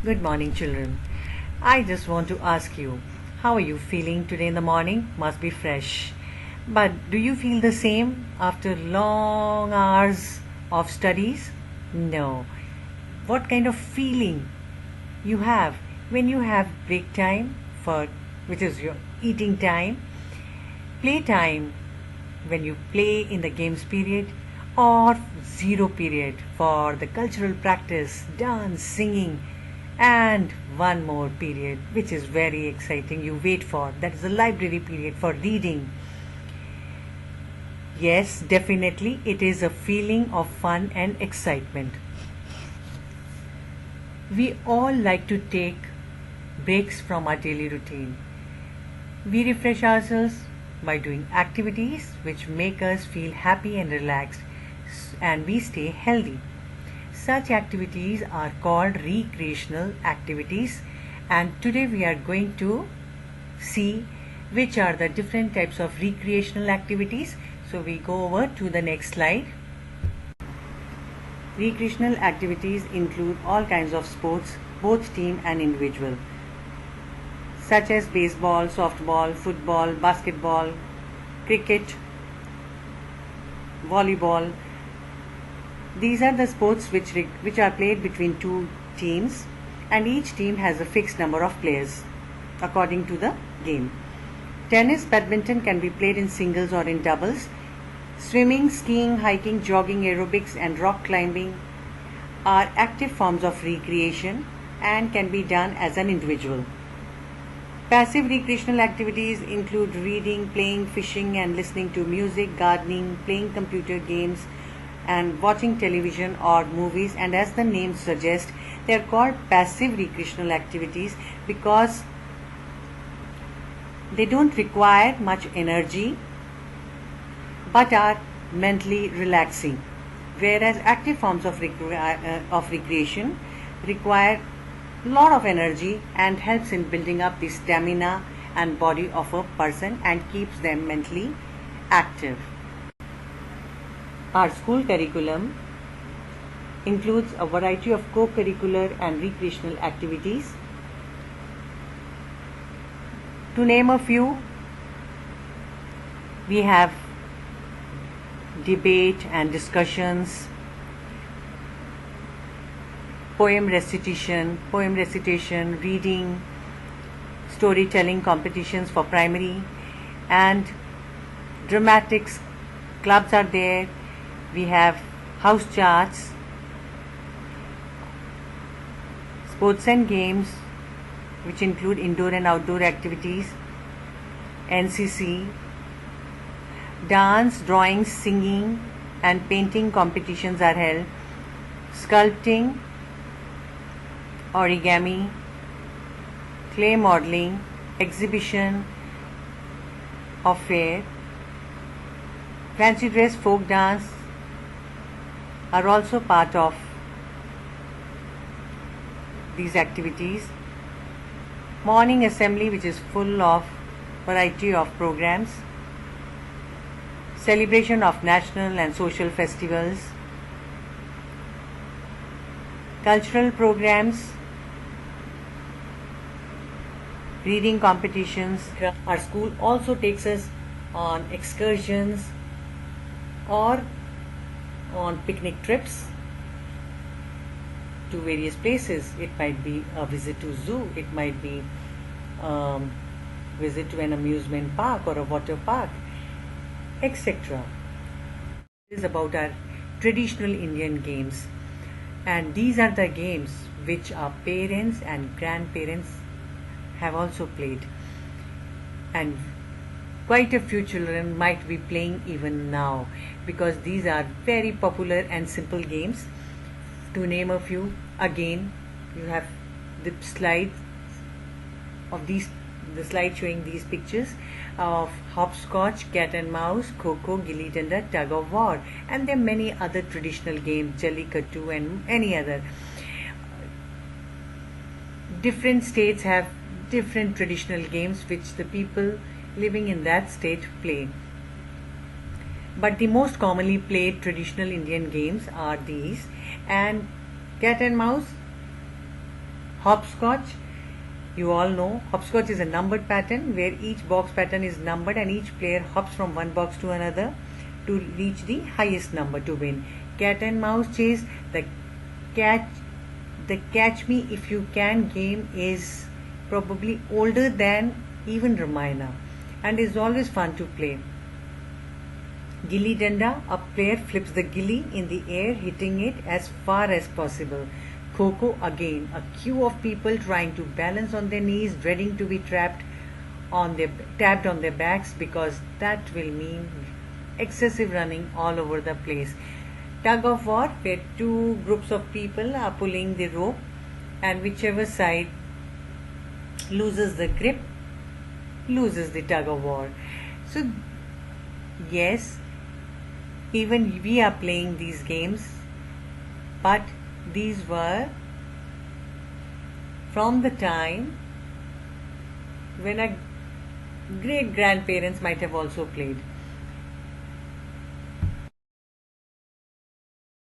Good morning, children. I just want to ask you, how are you feeling today in the morning? Must be fresh. But do you feel the same after long hours of studies? No. What kind of feeling you have when you have break time for which is your eating time, play time when you play in the games period, or zero period for the cultural practice, dance, singing, and one more period which is very exciting you wait for, that is the library period for reading. Yes, definitely it is a feeling of fun and excitement. We all like to take breaks from our daily routine. We refresh ourselves by doing activities which make us feel happy and relaxed, and we stay healthy. Such activities are called recreational activities, and today we are going to see which are the different types of recreational activities. So we go over to the next slide. Recreational activities include all kinds of sports, both team and individual, such as baseball, softball, football, basketball, cricket, volleyball. These are the sports which are played between two teams, and each team has a fixed number of players according to the game. Tennis, badminton can be played in singles or in doubles. Swimming, skiing, hiking, jogging, aerobics, and rock climbing are active forms of recreation and can be done as an individual. Passive recreational activities include reading, playing, fishing, and listening to music, gardening, playing computer games, and watching television or movies. And as the name suggests, they are called passive recreational activities because they don't require much energy but are mentally relaxing, whereas active forms of recreation require a lot of energy and helps in building up the stamina and body of a person and keeps them mentally active. Our school curriculum includes a variety of co-curricular and recreational activities. To name a few, we have debate and discussions, poem recitation, reading, storytelling competitions for primary, and dramatics clubs are there. We have house charts, sports and games which include indoor and outdoor activities, NCC, dance, drawing, singing, and painting competitions are held, sculpting, origami, clay modeling, exhibition of fair, fancy dress, folk dance are also part of these activities. Morning assembly, which is full of variety of programs, celebration of national and social festivals, cultural programs, reading competitions. Our school also takes us on excursions or on picnic trips to various places. It might be a visit to zoo, it might be visit to an amusement park or a water park, etc. This is about our traditional Indian games, and these are the games which our parents and grandparents have also played, and quite a few children might be playing even now because these are very popular and simple games. To name a few, again you have the slide showing these pictures of hopscotch, cat and mouse, kho-kho, gilli danda, tug of war, and there are many other traditional games, jallikattu and any other. Different states have different traditional games which the people living in that state play. But the most commonly played traditional Indian games are these, and cat and mouse Hopscotch, you all know, hopscotch is a numbered pattern where each box pattern is numbered and each player hops from one box to another to reach the highest number to win. Cat and mouse chase, the catch me if you can game is probably older than even Ramayana and is always fun to play. Gilli Danda, a player flips the gilli in the air, hitting it as far as possible. Kho-Kho, again, a queue of people trying to balance on their knees, dreading to be tapped on their backs because that will mean excessive running all over the place. Tug of war, where two groups of people are pulling the rope and whichever side loses the grip loses the tug of war. So yes, even we are playing these games, but these were from the time when our great grandparents might have also played.